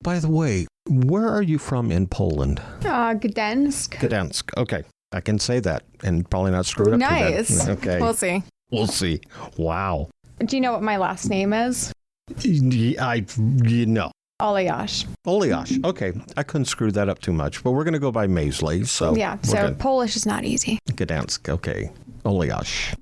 by the way, where are you from in Poland? Gdansk. Gdansk. Okay. I can say that and probably not screw it up. Nice. Okay. We'll see. We'll see. Wow. Do you know what my last name is? Olejarz. Olejarz. Okay. I couldn't screw that up too much, but we're going to go by Maisly. So yeah. So Polish is not easy. Gdansk. Okay. Olejarz.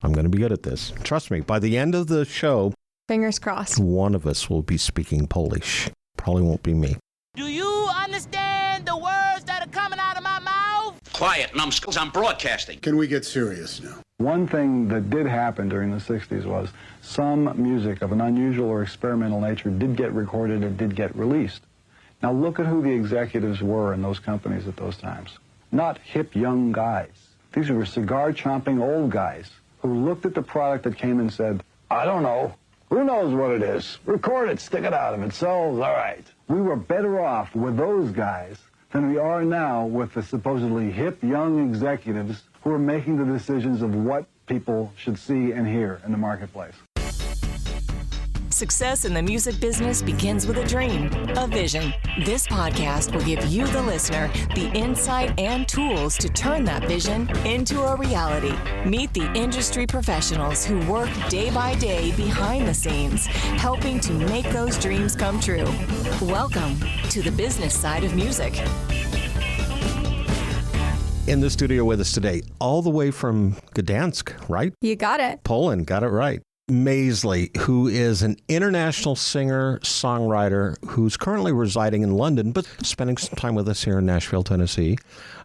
I'm going to be good at this. Trust me. By the end of the show, fingers crossed, one of us will be speaking Polish. Probably won't be me. Do you understand the words that are coming out of my mouth? Quiet, numbskulls. I'm broadcasting. Can we get serious now? One thing that did happen during the 60s was some music of an unusual or experimental nature did get recorded and did get released. Now look at who the executives were in those companies at those times. Not hip young guys. These were cigar-chomping old guys who looked at the product that came and said, I don't know. Who knows what it is? Record it, stick it out. If it sells, all right. We were better off with those guys than we are now with the supposedly hip young executives who are making the decisions of what people should see and hear in the marketplace. Success in the music business begins with a dream, a vision. This podcast will give you, the listener, the insight and tools to turn that vision into a reality. Meet the industry professionals who work day by day behind the scenes, helping to make those dreams come true. Welcome to the business side of music. In the studio with us today, all the way from Gdansk, right? You got it. Poland, got it right. Maisly, who is an international singer-songwriter who's currently residing in London, but spending some time with us here in Nashville, Tennessee,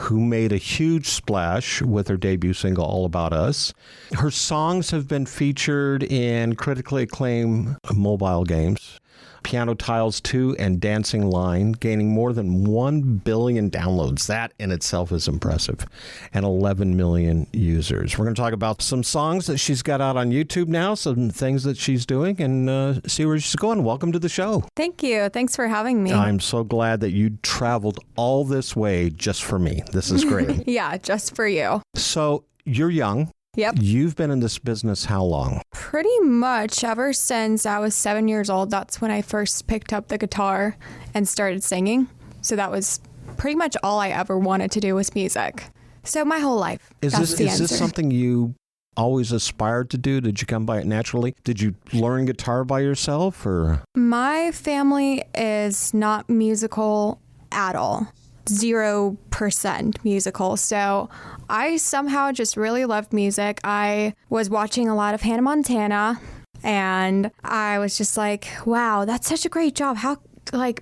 who made a huge splash with her debut single, All About Us. Her songs have been featured in critically acclaimed mobile games, Piano Tiles 2 and Dancing Line, gaining more than 1 billion downloads. That in itself is impressive. And 11 million users. We're going to talk about some songs that she's got out on YouTube now, some things that she's doing, and see where she's going. Welcome to the show. Thank you. Thanks for having me. I'm so glad that you traveled all this way just for me. This is great. Yeah, just for you. So you're young. Yep. You've been in this business how long? Pretty much ever since I was 7 years old. That's when I first picked up the guitar and started singing. So that was pretty much all I ever wanted to do was music. So my whole life. Is this something you always aspired to do? Did you come by it naturally? Did you learn guitar by yourself or? My family is not musical at all. 0% musical. So I somehow just really loved music. I was watching a lot of Hannah Montana and I was just like, wow, that's such a great job. How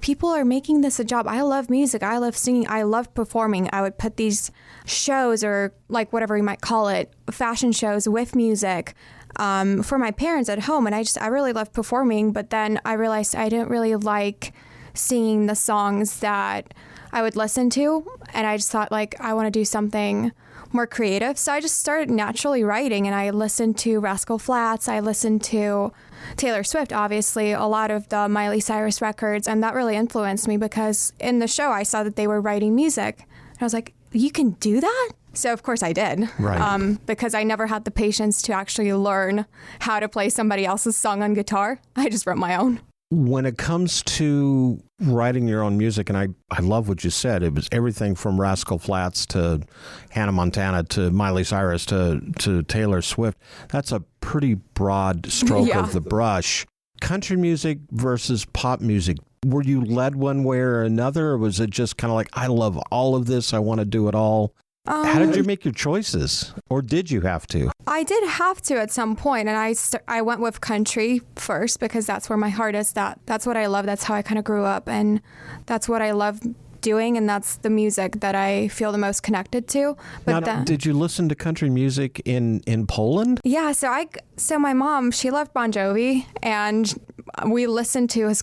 people are making this a job. I love music. I love singing. I love performing. I would put these shows or whatever you might call it, fashion shows with music for my parents at home. And I really loved performing. But then I realized I didn't really like singing the songs that I would listen to, and I just thought I want to do something more creative. So I just started naturally writing, and I listened to Rascal Flatts. I listened to Taylor Swift, obviously, a lot of the Miley Cyrus records, and that really influenced me because in the show I saw that they were writing music. And I was like, you can do that? So of course I did, right. Because I never had the patience to actually learn how to play somebody else's song on guitar. I just wrote my own. When it comes to writing your own music, and I love what you said, it was everything from Rascal Flatts to Hannah Montana to Miley Cyrus to Taylor Swift. That's a pretty broad stroke of the brush. Country music versus pop music. Were you led one way or another, or was it just kind of like, I love all of this, I want to do it all? How did you make your choices? Or did you have to? I did have to at some point, and I went with country first because that's where my heart is. That's what I love. That's how I kind of grew up, and that's what I love doing, and that's the music that I feel the most connected to. But now, did you listen to country music in Poland? Yeah, so my mom, she loved Bon Jovi, and we listened to his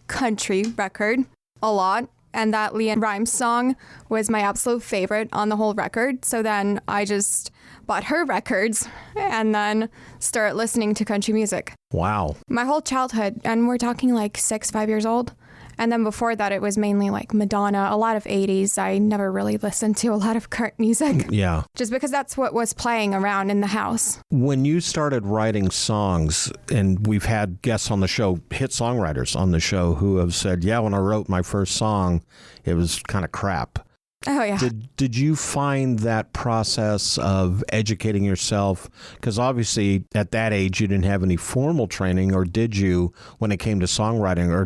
country record a lot. And that Leanne Rimes song was my absolute favorite on the whole record. So then I just bought her records and then started listening to country music. Wow. My whole childhood, and we're talking 5 years old. And then before that, it was mainly like Madonna, a lot of 80s. I never really listened to a lot of current music. Yeah. Just because that's what was playing around in the house. When you started writing songs, and we've had guests on the show, hit songwriters on the show, who have said, yeah, when I wrote my first song, it was kind of crap. Oh, yeah. Did you find that process of educating yourself, because obviously at that age you didn't have any formal training, or did you when it came to songwriting, or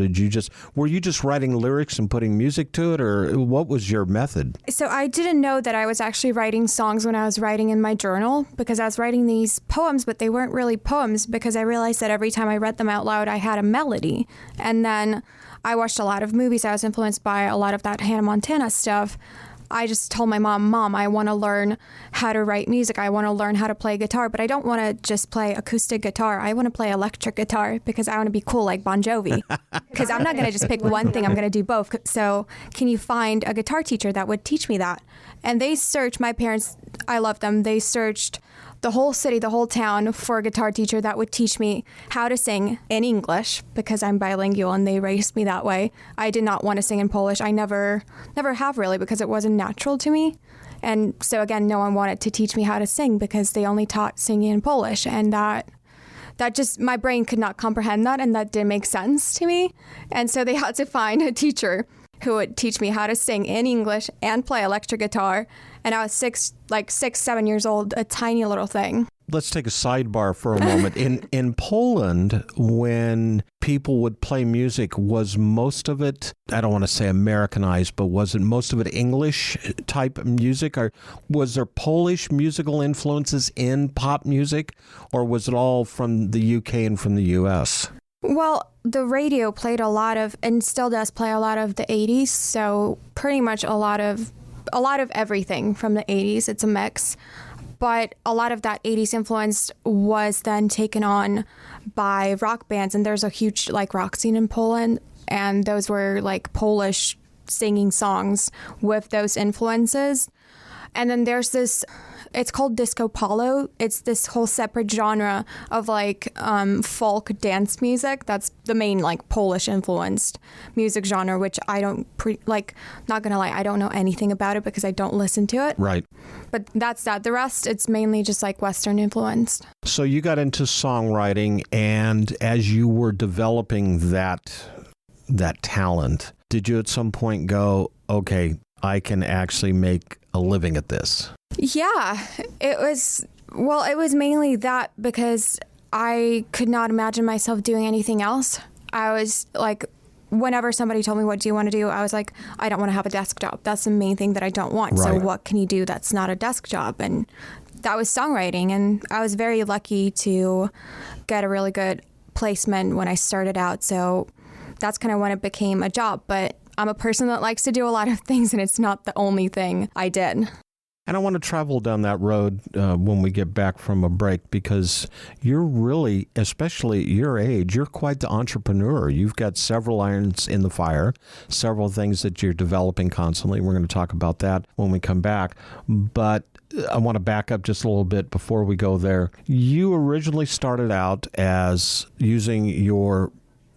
were you just writing lyrics and putting music to it, or what was your method? So I didn't know that I was actually writing songs when I was writing in my journal, because I was writing these poems, but they weren't really poems, because I realized that every time I read them out loud, I had a melody. And then I watched a lot of movies. I was influenced by a lot of that Hannah Montana stuff. I just told my mom, I want to learn how to write music. I want to learn how to play guitar, but I don't want to just play acoustic guitar. I want to play electric guitar because I want to be cool like Bon Jovi. Because I'm not going to just pick one thing. I'm going to do both. So can you find a guitar teacher that would teach me that? And they searched, my parents, I love them. They searched the whole city, the whole town for a guitar teacher that would teach me how to sing in English, because I'm bilingual and they raised me that way. I did not want to sing in Polish. I never have really, because it wasn't natural to me. And so again, no one wanted to teach me how to sing because they only taught singing in Polish. And that just, my brain could not comprehend that, and that didn't make sense to me. And so they had to find a teacher who would teach me how to sing in English and play electric guitar. And I was 7 years old, a tiny little thing. Let's take a sidebar for a moment. In Poland, when people would play music, was most of it, I don't want to say Americanized, but was it most of it English type music? Or was there Polish musical influences in pop music? Or was it all from the UK and from the US? Well, the radio played a lot of, and still does play a lot of the 80s. So pretty much a lot of everything from the 80s. It's a mix. But a lot of that 80s influence was then taken on by rock bands. And there's a huge rock scene in Poland. And those were Polish singing songs with those influences. And then there's this, it's called Disco Polo. It's this whole separate genre of folk dance music. That's the main Polish influenced music genre, which I don't not gonna lie, I don't know anything about it because I don't listen to it. Right. But that's that. The rest, it's mainly just Western influenced. So you got into songwriting, and as you were developing that talent, did you at some point go, okay, I can actually make a living at this? Yeah, it was mainly that, because I could not imagine myself doing anything else. I was whenever somebody told me, what do you want to do? I was like, I don't want to have a desk job. That's the main thing that I don't want. Right. So what can you do that's not a desk job? And that was songwriting. And I was very lucky to get a really good placement when I started out. So that's kind of when it became a job. But I'm a person that likes to do a lot of things, and it's not the only thing I did. And I want to travel down that road when we get back from a break, because you're really, especially at your age, you're quite the entrepreneur. You've got several irons in the fire, several things that you're developing constantly. We're going to talk about that when we come back. But I want to back up just a little bit before we go there. You originally started out as using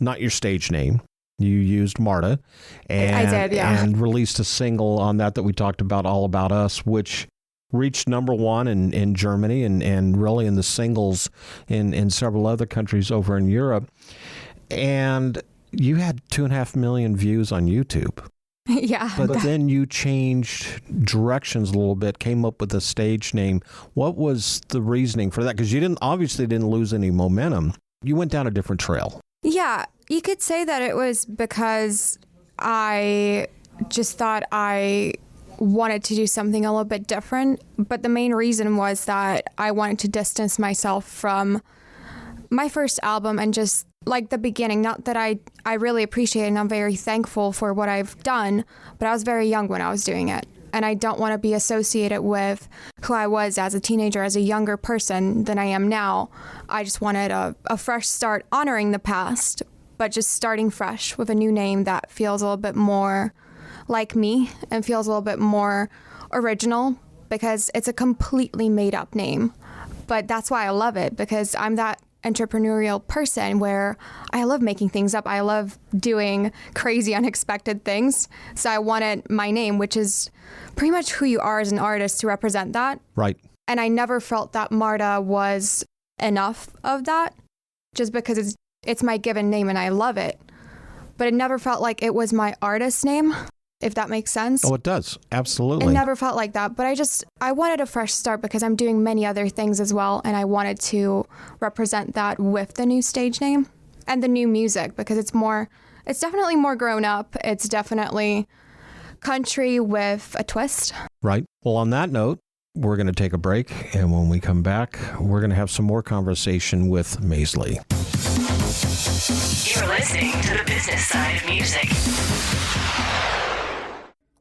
not your stage name. You used Marta, and I did, yeah. And released a single on that we talked about, All About Us, which reached #1 in Germany and really in the singles in several other countries over in Europe. And you had 2.5 million views on YouTube. Yeah. But then you changed directions a little bit, came up with a stage name. What was the reasoning for that? Because you obviously didn't lose any momentum. You went down a different trail. Yeah, you could say that it was because I just thought I wanted to do something a little bit different. But the main reason was that I wanted to distance myself from my first album and just the beginning. Not that I really appreciate it, and I'm very thankful for what I've done, but I was very young when I was doing it. And I don't want to be associated with who I was as a teenager, as a younger person than I am now. I just wanted a fresh start, honoring the past, but just starting fresh with a new name that feels a little bit more like me and feels a little bit more original, because it's a completely made up name. But that's why I love it, because I'm that entrepreneurial person where I love making things up. I love doing crazy, unexpected things. So I wanted my name, which is pretty much who you are as an artist, to represent that. Right. And I never felt that Marta was enough of that, just because it's my given name and I love it. But it never felt like it was my artist name, if that makes sense. Oh, it does. Absolutely. It never felt like that. But I wanted a fresh start because I'm doing many other things as well. And I wanted to represent that with the new stage name and the new music, because it's definitely more grown up. It's definitely country with a twist. Right. Well, on that note, we're going to take a break. And when we come back, we're going to have some more conversation with Maisly. You're listening to the business side of music.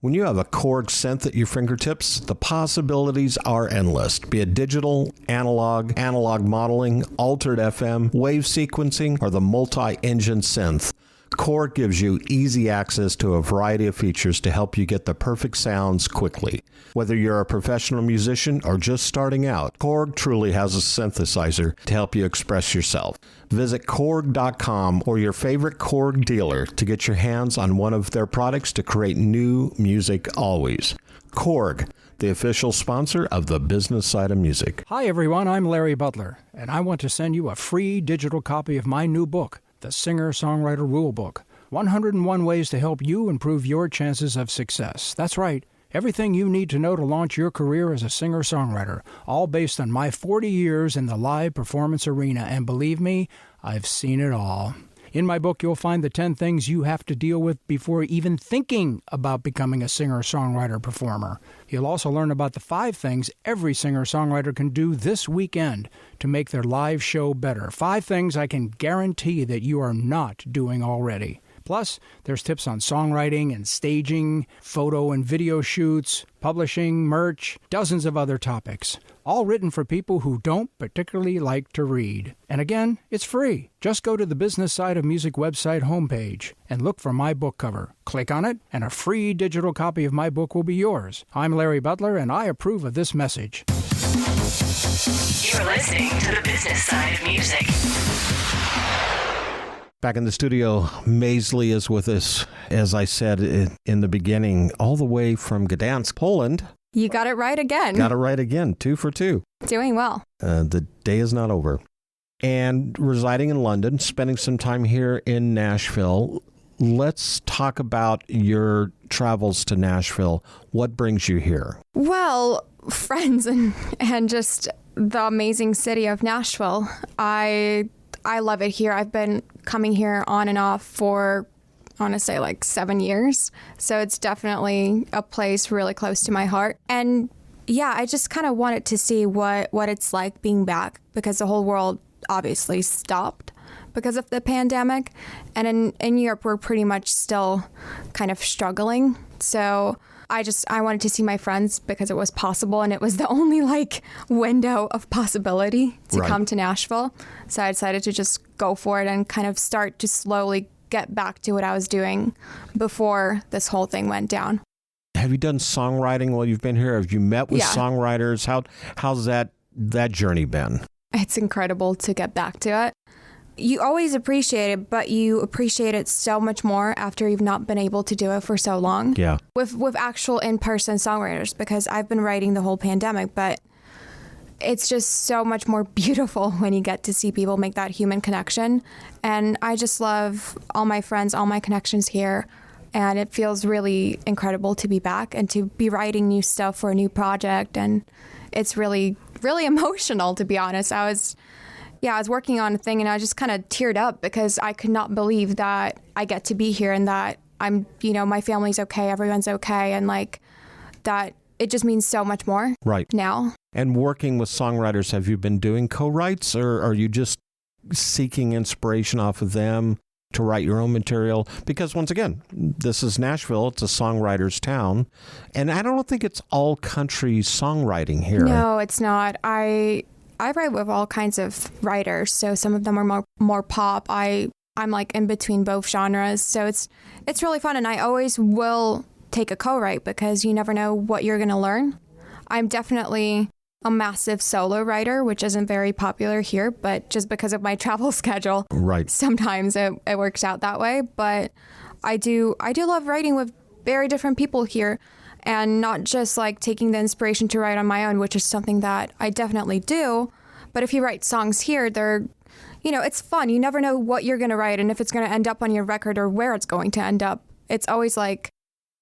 When you have a Korg synth at your fingertips, the possibilities are endless. Be it digital, analog modeling, altered FM, wave sequencing, or the multi-engine synth, Korg gives you easy access to a variety of features to help you get the perfect sounds quickly. Whether you're a professional musician or just starting out, Korg truly has a synthesizer to help you express yourself. Visit Korg.com or your favorite Korg dealer to get your hands on one of their products to create new music always. Korg, the official sponsor of the business side of music. Hi everyone, I'm Larry Butler, and I want to send you a free digital copy of my new book, The Singer-Songwriter Rulebook, 101 Ways to Help You Improve Your Chances of Success. That's right. Everything you need to know to launch your career as a singer-songwriter, all based on my 40 years in the live performance arena, and believe me, I've seen it all. In my book, you'll find the 10 things you have to deal with before even thinking about becoming a singer-songwriter performer. You'll also learn about the 5 things every singer-songwriter can do this weekend to make their live show better. 5 things I can guarantee that you are not doing already. Plus, there's tips on songwriting and staging, photo and video shoots, publishing, merch, dozens of other topics. All written for people who don't particularly like to read. And again, it's free. Just go to the Business Side of Music website homepage and look for my book cover. Click on it, and a free digital copy of my book will be yours. I'm Larry Butler, and I approve of this message. You're listening to the business side of music. Back in the studio, Maisly is with us, as I said in the beginning, all the way from Gdansk, Poland. You got it right again. Got it right again, 2 for 2. Doing well. The day is not over. And residing in London, spending some time here in Nashville. Let's talk about your travels to Nashville. What brings you here? Well, friends and just the amazing city of Nashville. I love it here. I've been coming here on and off for, I want to say, like 7 years. So it's definitely a place really close to my heart. And yeah, I just kind of wanted to see what it's like being back, because the whole world obviously stopped because of the pandemic. And in Europe, we're pretty much still kind of struggling. So I wanted to see my friends because it was possible, and it was the only window of possibility to come to Nashville. So I decided to just go for it and kind of start to slowly get back to what I was doing before this whole thing went down. Have you done songwriting while you've been here? Have you met with songwriters? How's that journey been? It's incredible to get back to it. You always appreciate it, but you appreciate it so much more after you've not been able to do it for so long. Yeah. With actual in-person songwriters, because I've been writing the whole pandemic, but it's just so much more beautiful when you get to see people make that human connection. And I just love all my friends, all my connections here. And it feels really incredible to be back and to be writing new stuff for a new project. And it's really, really emotional, to be honest. I was working on a thing and I just kind of teared up because I could not believe that I get to be here and that I'm, my family's okay, everyone's okay. And that it just means so much more now. And working with songwriters, have you been doing co-writes, or are you just seeking inspiration off of them to write your own material? Because once again, this is Nashville. It's a songwriter's town. And I don't think it's all country songwriting here. No, it's not. I write with all kinds of writers. So some of them are more pop. I'm in between both genres. So it's really fun. And I always will take a co-write because you never know what you're going to learn. I'm definitely a massive solo writer, which isn't very popular here, but just because of my travel schedule, Right. sometimes it works out that way. But I do love writing with very different people here, and not just like taking the inspiration to write on my own, which is something that I definitely do. But if you write songs here, they're, it's fun. You never know what you're going to write and if it's going to end up on your record or where it's going to end up. It's always like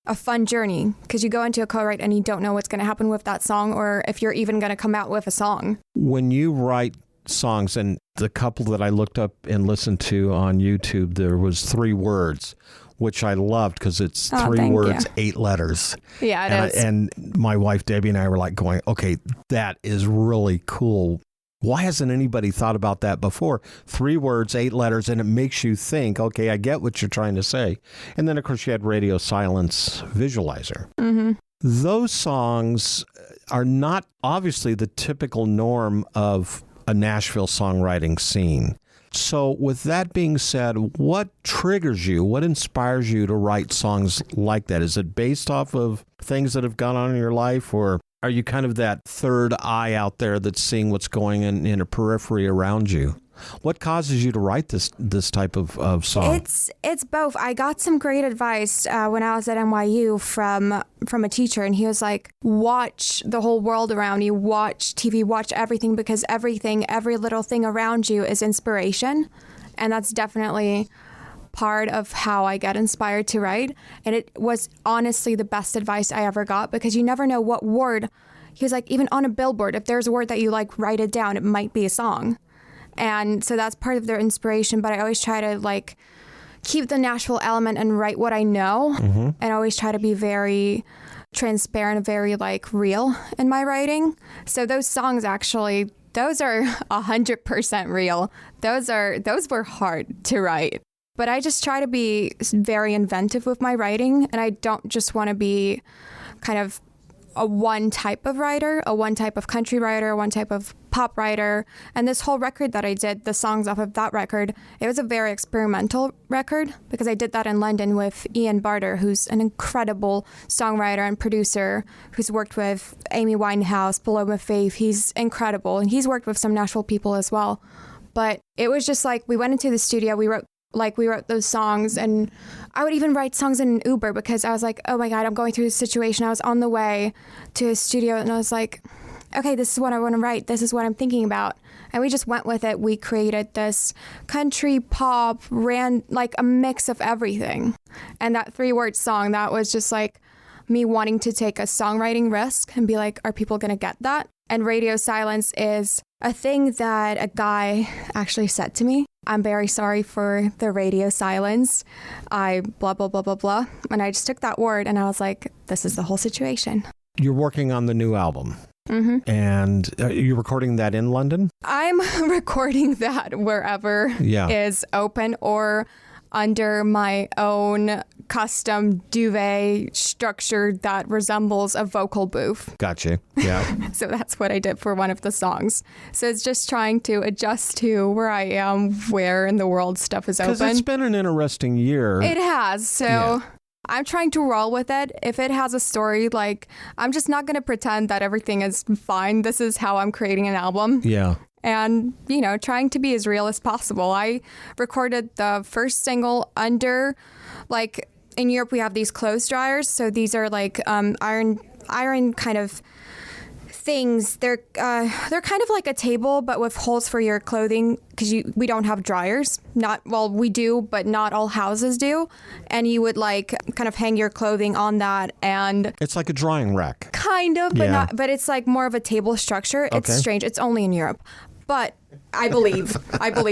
a fun journey because you go into a co-write and you don't know what's going to happen with that song or if you're even going to come out with a song. When you write songs, and the couple that I looked up and listened to on YouTube, there was 3 words, which I loved because it's 3 words, 8 letters. Yeah, it is. And my wife, Debbie, and I were like going, okay, that is really cool. Why hasn't anybody thought about that before? 3 words, 8 letters, and it makes you think, okay, I get what you're trying to say. And then, of course, you had Radio Silence Visualizer. Mm-hmm. Those songs are not obviously the typical norm of a Nashville songwriting scene. So with that being said, what triggers you? What inspires you to write songs like that? Is it based off of things that have gone on in your life, or are you kind of that third eye out there that's seeing what's going on in a periphery around you? What causes you to write this type of song? It's both. I got some great advice when I was at NYU from a teacher, and he was like, watch the whole world around you, watch TV, watch everything, because every little thing around you is inspiration. And that's definitely part of how I get inspired to write. And it was honestly the best advice I ever got, because you never know what word. He was like, even on a billboard, if there's a word that you like, write it down. It might be a song. And so that's part of their inspiration. But I always try to like keep the Nashville element and write what I know. Mm-hmm. And always try to be very transparent, very like real in my writing. So those songs actually, those are 100% real. Those were hard to write. But I just try to be very inventive with my writing. And I don't just want to be kind of a one type of writer, a one type of country writer, one type of pop writer. And this whole record that I did, the songs off of that record, it was a very experimental record because I did that in London with Ian Barter, who's an incredible songwriter and producer who's worked with Amy Winehouse, Paloma Faith. He's incredible. And he's worked with some Nashville people as well. But it was just like, we went into the studio, we wrote those songs, and I would even write songs in an Uber because I was like, oh my God, I'm going through this situation. I was on the way to a studio and I was like, okay, this is what I want to write. This is what I'm thinking about. And we just went with it. We created this country pop, like a mix of everything. And that 3-word song, that was just like me wanting to take a songwriting risk and be like, are people going to get that? And radio silence is a thing that a guy actually said to me. I'm very sorry for the radio silence. I blah, blah, blah, blah, blah. And I just took that word and I was like, this is the whole situation. You're working on the new album. Mm-hmm. And you're recording that in London? I'm recording that wherever is open or under my own custom duvet structure that resembles a vocal booth. Gotcha. Yeah. So that's what I did for one of the songs. So it's just trying to adjust to where I am, where in the world stuff is open. Because it's been an interesting year. It has. So I'm trying to roll with it. If it has a story, like, I'm just not going to pretend that everything is fine. This is how I'm creating an album. Yeah. And, trying to be as real as possible. I recorded the first single under, like, in Europe, we have these clothes dryers. So these are like iron kind of things. They're kind of like a table, but with holes for your clothing, because we don't have dryers. We do, but not all houses do. And you would like kind of hang your clothing on that, and it's like a drying rack. Kind of, but not. But it's like more of a table structure. It's strange. It's only in Europe, but I believe,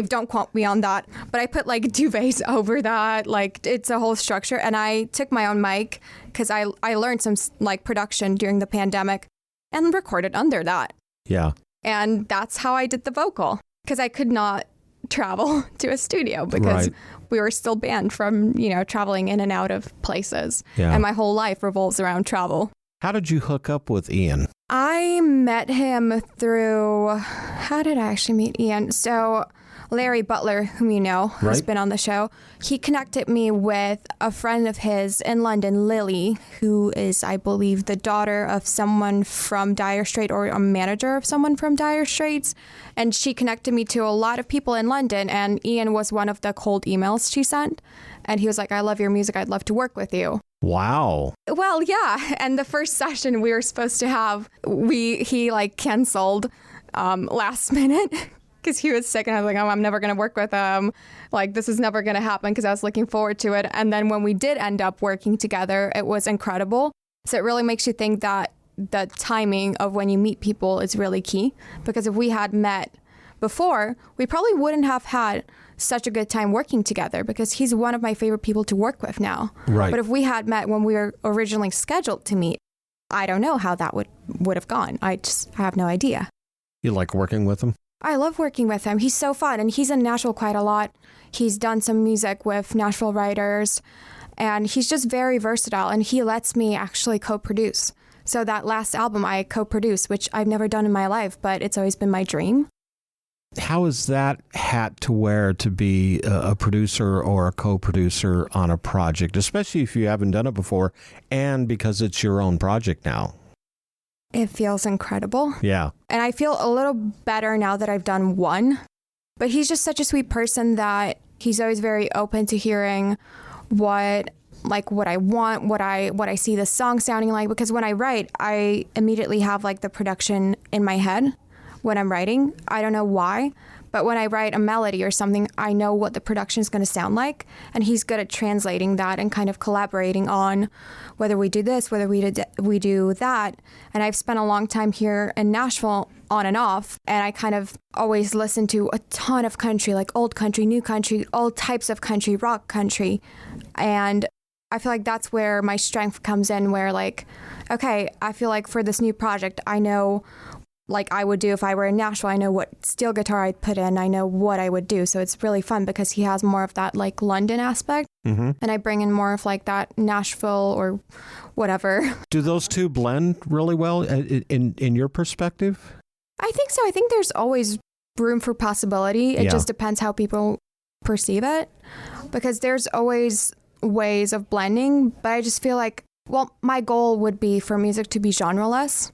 don't quote me on that, but I put like duvets over that. Like, it's a whole structure. And I took my own mic because I learned some like production during the pandemic and recorded under that. Yeah. And that's how I did the vocal, because I could not travel to a studio because we were still banned from, traveling in and out of places. Yeah. And my whole life revolves around travel. How did you hook up with Ian? I met him through, how did I actually meet Ian? So Larry Butler, whom you know, who's Right. been on the show, he connected me with a friend of his in London, Lily, who is, I believe, the daughter of someone from Dire Straits or a manager of someone from Dire Straits. And she connected me to a lot of people in London, and Ian was one of the cold emails she sent. And he was like, I love your music. I'd love to work with you. Wow. Well, yeah. And the first session we were supposed to have, he like canceled last minute because he was sick. And I was like, oh, I'm never going to work with him. Like, this is never going to happen because I was looking forward to it. And then when we did end up working together, it was incredible. So it really makes you think that the timing of when you meet people is really key. Because if we had met before, we probably wouldn't have had such a good time working together because he's one of my favorite people to work with now. Right. But if we had met when we were originally scheduled to meet, I don't know how that would have gone. I have no idea. You like working with him? I love working with him. He's so fun. And he's in Nashville quite a lot. He's done some music with Nashville writers. And he's just very versatile. And he lets me actually co-produce. So that last album I co-produced, which I've never done in my life, but it's always been my dream. How is that hat to wear to be a producer or a co-producer on a project, especially if you haven't done it before and because it's your own project now? It feels incredible. Yeah. And I feel a little better now that I've done one. But he's just such a sweet person that he's always very open to hearing what I want, what I see the song sounding like. Because when I write, I immediately have like the production in my head when I'm writing. I don't know why, but when I write a melody or something, I know what the production is going to sound like. And he's good at translating that and kind of collaborating on whether we do this, whether we do that. And I've spent a long time here in Nashville on and off. And I kind of always listen to a ton of country, like old country, new country, all types of country, rock country. And I feel like that's where my strength comes in, where like, okay, I feel like for this new project, I know like I would do if I were in Nashville. I know what steel guitar I'd put in. I know what I would do. So it's really fun because he has more of that like London aspect. Mm-hmm. And I bring in more of like that Nashville or whatever. Do those two blend really well in your perspective? I think so. I think there's always room for possibility. It just depends how people perceive it, because there's always ways of blending. But I just feel like, well, my goal would be for music to be genreless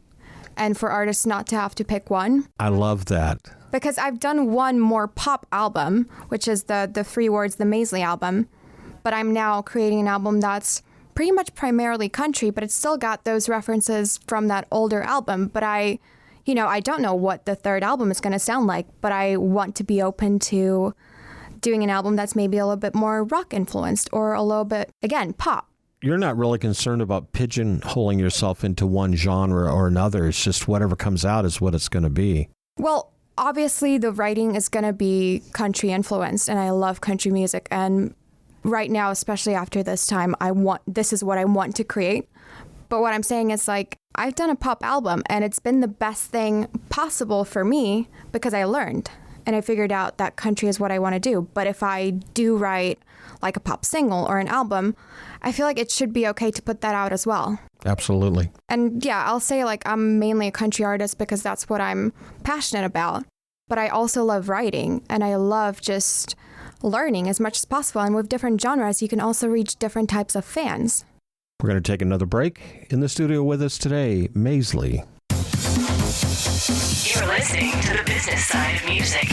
and for artists not to have to pick one. I love that. Because I've done one more pop album, which is the 3 Words, the Maisly album. But I'm now creating an album that's pretty much primarily country, but it's still got those references from that older album. But I don't know what the third album is going to sound like, but I want to be open to doing an album that's maybe a little bit more rock influenced or a little bit, again, pop. You're not really concerned about pigeonholing yourself into one genre or another. It's just whatever comes out is what it's going to be. Well, obviously the writing is going to be country influenced, and I love country music. And right now, especially after this time, this is what I want to create. But what I'm saying is, like, I've done a pop album and it's been the best thing possible for me because I learned and I figured out that country is what I want to do. But if I do write like a pop single or an album, I feel like it should be okay to put that out as well. Absolutely. And yeah, I'll say like I'm mainly a country artist because that's what I'm passionate about. But I also love writing and I love just learning as much as possible. And with different genres, you can also reach different types of fans. We're going to take another break. In the studio with us today, Maisly. You're listening to the business side of music.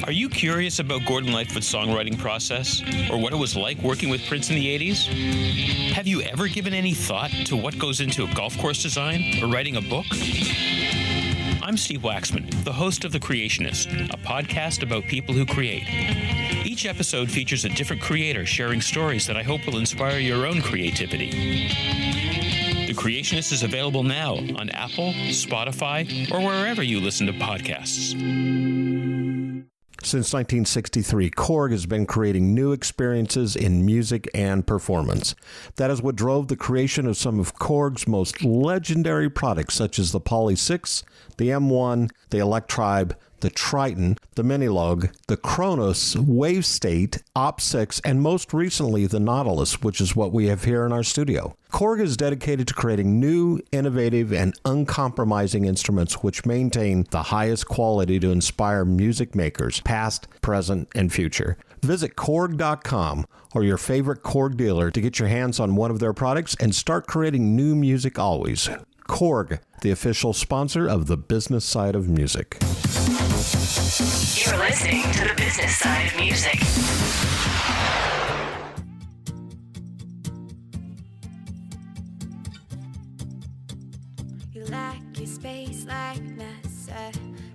Are you curious about Gordon Lightfoot's songwriting process or what it was like working with Prince in the 80s? Have you ever given any thought to what goes into a golf course design or writing a book? I'm Steve Waxman, the host of The Creationist, a podcast about people who create. Each episode features a different creator sharing stories that I hope will inspire your own creativity. The Creationist is available now on Apple, Spotify, or wherever you listen to podcasts. Since 1963, Korg has been creating new experiences in music and performance. That is what drove the creation of some of Korg's most legendary products, such as the Poly 6, the M1, the Electribe, the Triton, the Minilog, the Kronos, Wave State, Op6, and most recently the Nautilus, which is what we have here in our studio. Korg is dedicated to creating new, innovative, and uncompromising instruments which maintain the highest quality to inspire music makers, past, present, and future. Visit Korg.com or your favorite Korg dealer to get your hands on one of their products and start creating new music always. Korg, the official sponsor of the business side of music. You're listening to the business side of music. You like your space like NASA.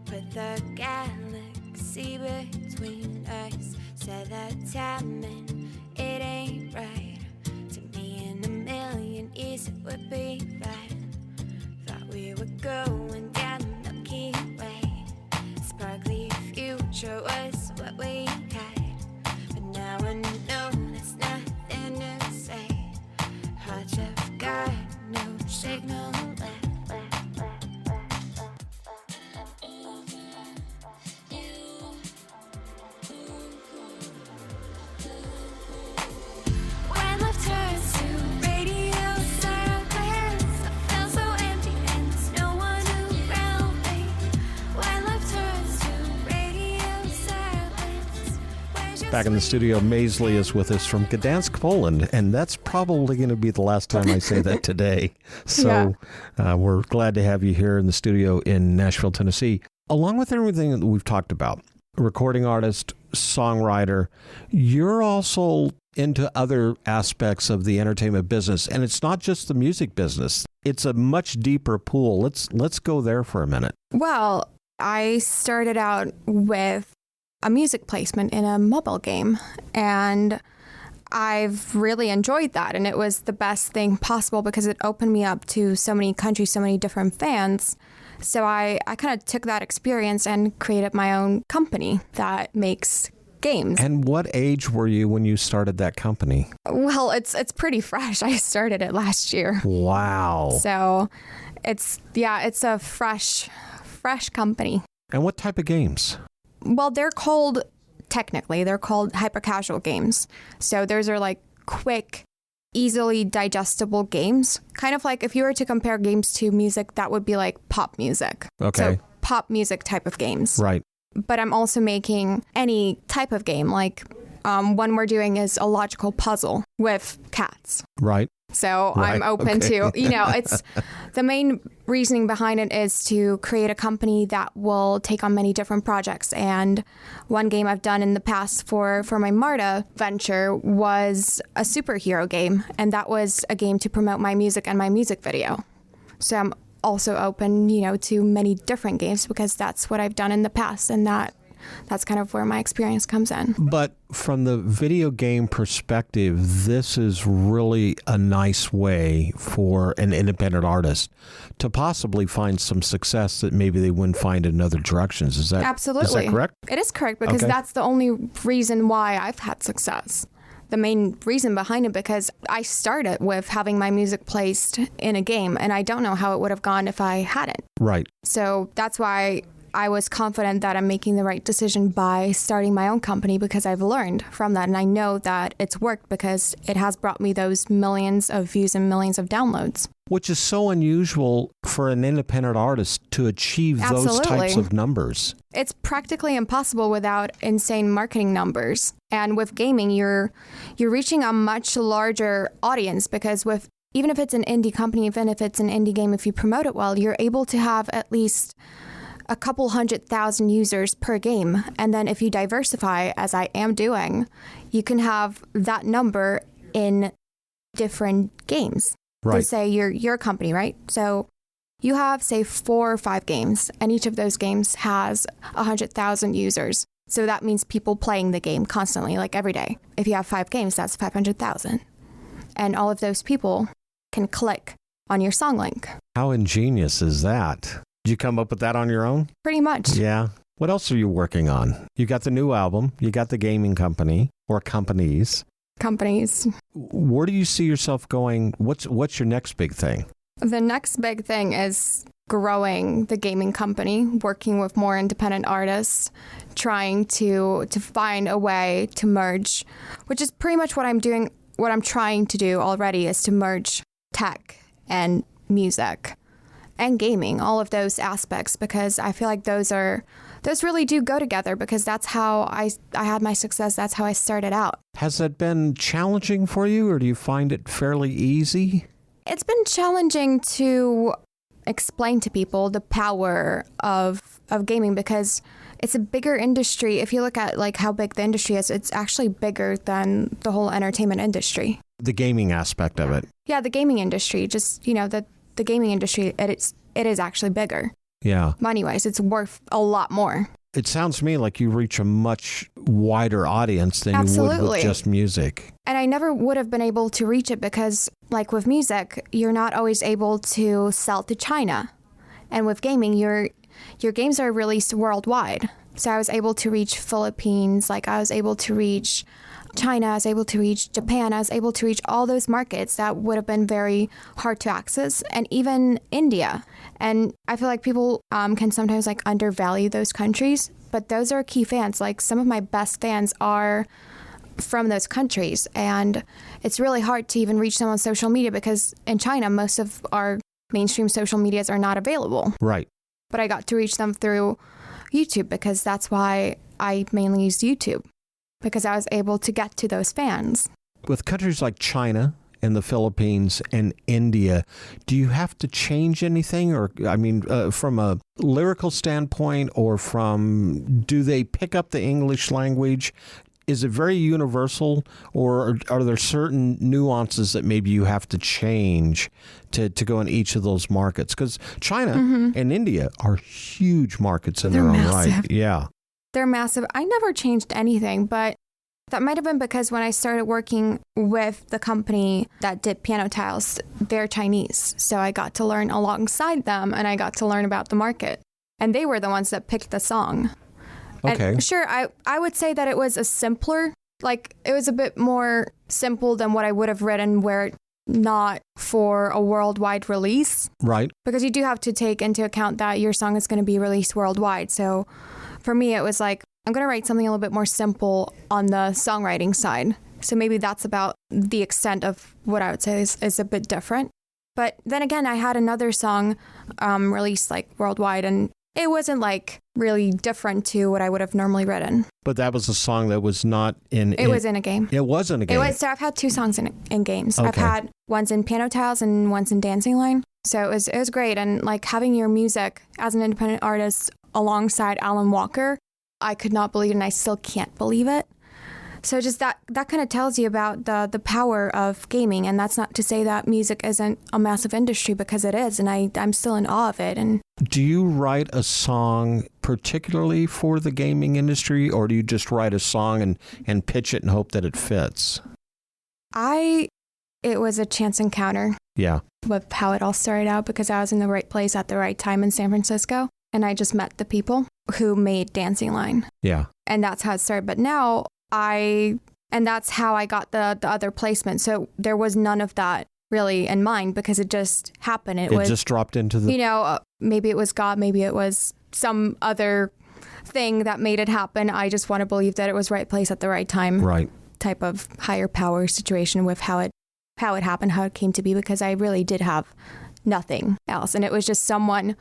Put the galaxy between us. Said that timing, it ain't right. To me in a million years it would be fine. Thought we were going down the Milky Way. Sparkly future was what we had. But now I know there's nothing to say. Hearts have got no signal left. Back in the studio, Maisly is with us from Gdansk, Poland, and that's probably going to be the last time I say that today. So we're glad to have you here in the studio in Nashville, Tennessee. Along with everything that we've talked about, recording artist, songwriter, you're also into other aspects of the entertainment business, and it's not just the music business. It's a much deeper pool. Let's go there for a minute. Well, I started out with a music placement in a mobile game, and I've really enjoyed that, and it was the best thing possible because it opened me up to so many countries, so many different fans. So I kind of took that experience and created my own company that makes games. And what age were you when you started that company? Well, it's pretty fresh. I started it last year. Wow. So it's a fresh company. And what type of games? Well, they're called hyper-casual games. So those are like quick, easily digestible games. Kind of like if you were to compare games to music, that would be like pop music. Okay. So pop music type of games. Right. But I'm also making any type of game. Like one we're doing is a logical puzzle with cats. Right. So I'm open to, it's the main reasoning behind it is to create a company that will take on many different projects. And one game I've done in the past for my Marta venture was a superhero game. And that was a game to promote my music and my music video. So I'm also open, to many different games because that's what I've done in the past. And that's kind of where my experience comes in. But from the video game perspective, this is really a nice way for an independent artist to possibly find some success that maybe they wouldn't find in other directions. Is that Absolutely. Is that correct? It is correct because that's the only reason why I've had success. The main reason behind it because I started with having my music placed in a game and I don't know how it would have gone if I hadn't. Right. So that's why I was confident that I'm making the right decision by starting my own company because I've learned from that. And I know that it's worked because it has brought me those millions of views and millions of downloads. Which is so unusual for an independent artist to achieve those types of numbers. It's practically impossible without insane marketing numbers. And with gaming, you're reaching a much larger audience because even if it's an indie company, even if it's an indie game, if you promote it well, you're able to have at least a couple 100,000 users per game. And then if you diversify, as I am doing, you can have that number in different games. Right. So say your company, right? So you have, say, 4 or 5 games, and each of those games has 100,000 users. So that means people playing the game constantly, like every day. If you have 5 games, that's 500,000. And all of those people can click on your song link. How ingenious is that? Did you come up with that on your own? Pretty much. Yeah. What else are you working on? You got the new album. You got the gaming company or companies. Companies. Where do you see yourself going? What's your next big thing? The next big thing is growing the gaming company, working with more independent artists, trying to find a way to merge, which is pretty much what I'm doing. What I'm trying to do already is to merge tech and music and gaming, all of those aspects, because I feel like those really do go together, because that's how I had my success. That's how I started out. Has that been challenging for you, or do you find it fairly easy? It's been challenging to explain to people the power of gaming, because it's a bigger industry. If you look at like how big the industry is, it's actually bigger than the whole entertainment industry. The gaming aspect of it. Yeah, the gaming industry, just, the gaming industry, it is actually bigger. Yeah. Money-wise, it's worth a lot more. It sounds to me like you reach a much wider audience than Absolutely. you would with just music. And I never would have been able to reach it because, like with music, you're not always able to sell to China. And with gaming, your games are released worldwide. So I was able to reach Philippines, I was able to reach China, I was able to reach Japan, I was able to reach all those markets that would have been very hard to access, and even India. And I feel like people can sometimes undervalue those countries, but those are key fans. Some of my best fans are from those countries, and it's really hard to even reach them on social media because in China, most of our mainstream social medias are not available. Right. But I got to reach them through YouTube, because that's why I mainly used YouTube, because I was able to get to those fans. With countries like China and the Philippines and India, do you have to change anything? Or, from a lyrical standpoint, or do they pick up the English language? Is it very universal, or are there certain nuances that maybe you have to change to go in each of those markets? Because China and India are huge markets in their own right. Yeah. They're massive. I never changed anything, but that might have been because when I started working with the company that did piano tiles, they're Chinese. So I got to learn alongside them, and I got to learn about the market. And they were the ones that picked the song. Okay. And sure, I would say that it was it was a bit more simple than what I would have written were it not for a worldwide release. Right. Because you do have to take into account that your song is going to be released worldwide. So for me, it was I'm going to write something a little bit more simple on the songwriting side. So maybe that's about the extent of what I would say is a bit different. But then again, I had another song released worldwide, and it wasn't really different to what I would have normally written. But that was a song that was not in... It was in a game. It was in a game. So I've had two songs in games. Okay. I've had ones in Piano Tiles and ones in Dancing Line. So it was great. And having your music as an independent artist alongside Alan Walker, I could not believe it, and I still can't believe it. So just that kind of tells you about the power of gaming. And that's not to say that music isn't a massive industry, because it is. And I'm still in awe of it. And do you write a song particularly for the gaming industry, or do you just write a song and pitch it and hope that it fits? It was a chance encounter. Yeah. With how it all started out, because I was in the right place at the right time in San Francisco. And I just met the people who made Dancing Line. Yeah. And that's how it started. But now and that's how I got the other placement. So there was none of that really in mind, because it just happened. It was just dropped into the... maybe it was God, maybe it was some other thing that made it happen. I just want to believe that it was right place at the right time. Right. Type of higher power situation with how it happened, how it came to be, because I really did have nothing else. And it was just someone...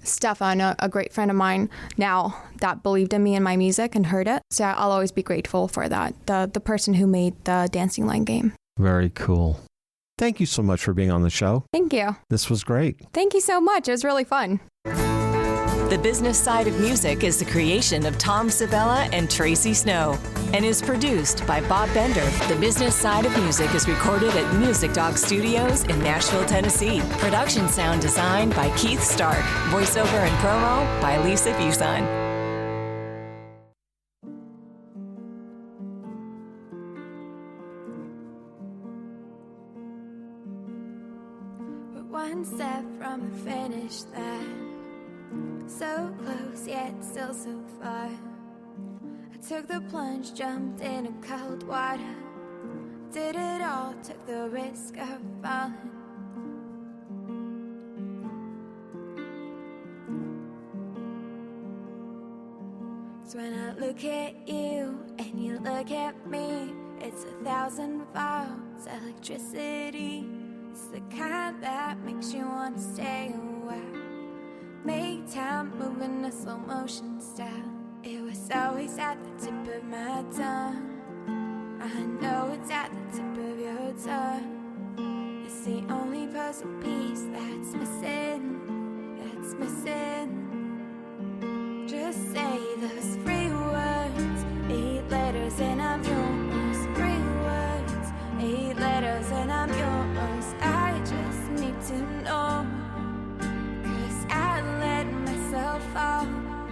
Stefan, a great friend of mine now, that believed in me and my music and heard it. So I'll always be grateful for that. The person who made the Dancing Line game. Very cool. Thank you so much for being on the show. Thank you. This was great. Thank you so much. It was really fun. The Business Side of Music is the creation of Tom Sabella and Tracy Snow and is produced by Bob Bender. The Business Side of Music is recorded at Music Dog Studios in Nashville, Tennessee. Production sound design by Keith Stark. Voiceover and promo by Lisa Busan. We're one step from the finish line. So close, yet still so far. I took the plunge, jumped in a cold water. Did it all, took the risk of falling. when I look at you and you look at me. It's 1,000 volts electricity. It's the kind that makes you want to stay a while. Make time moving a slow motion style. It was always at the tip of my tongue. I know it's at the tip of your tongue. It's the only puzzle piece that's missing, that's missing. Just say those 3 words, 8 letters and I'm yours. 3 words, 8 letters and I'm yours. I just need to know, 'cause I let myself fall.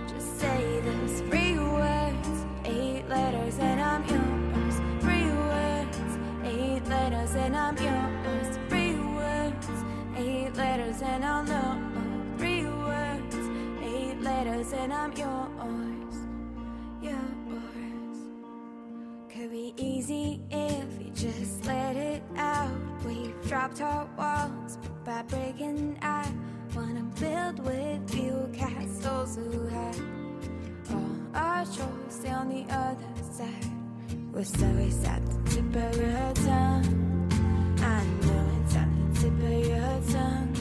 Just say those 3 words, 8 letters and I'm yours. 3 words, 8 letters and I'm yours. 3 words, 8 letters and I'll know. 3 words, 8 letters and I'm yours, yours. Could be easy if you just let it out. We've dropped our walls by breaking. I wanna build with you castles who hide all our troubles. Stay on the other side. We're always at the tip of your tongue. I know it's at the tip of your tongue.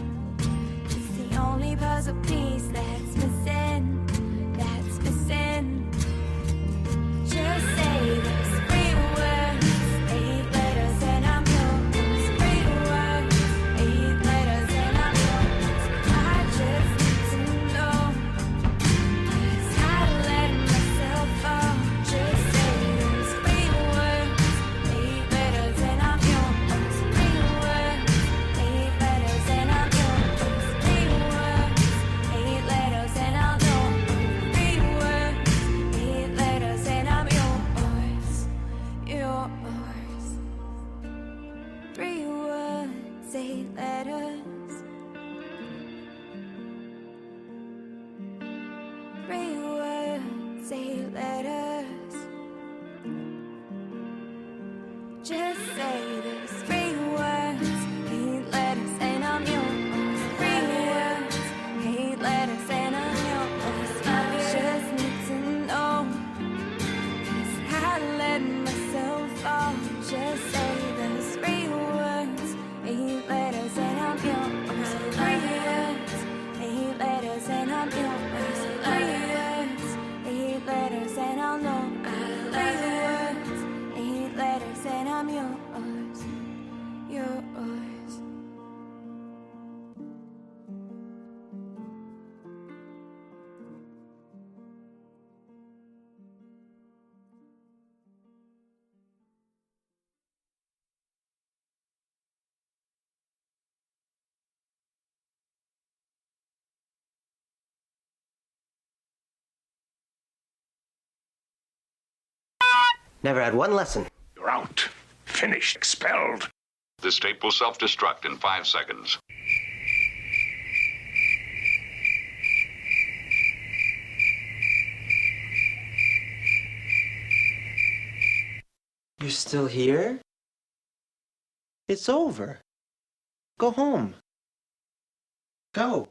It's the only puzzle piece that's missing, that's missing. Just say those 3 words, 8 letters and I'm yours. 3 words, 8 letters and I'm yours. I just need to know, 'cause I let myself fall. Just say those 3 words, 8 letters and I'm yours. 3 words, 8 letters and I'm yours. 3 words, 8 letters and I'll know. 3 words, 8 letters and I'm yours, yours. 3 words, 8 letters. 3 words, 8 letters. Just say those 3 words, 8 letters and I'm yours. 3 words, 8 letters and I'm yours. I just need to know, 'cause I let myself fall. Just say those 3 words, 8 letters and I'm yours. 3 words, 8 letters and I'm yours. 3 words, 8 letters and I'll know. 3 words, 8 letters and I'm yours, yours. Never had one lesson. You're out. Finished. Expelled. This tape will self-destruct in 5 seconds. You're still here? It's over. Go home. Go.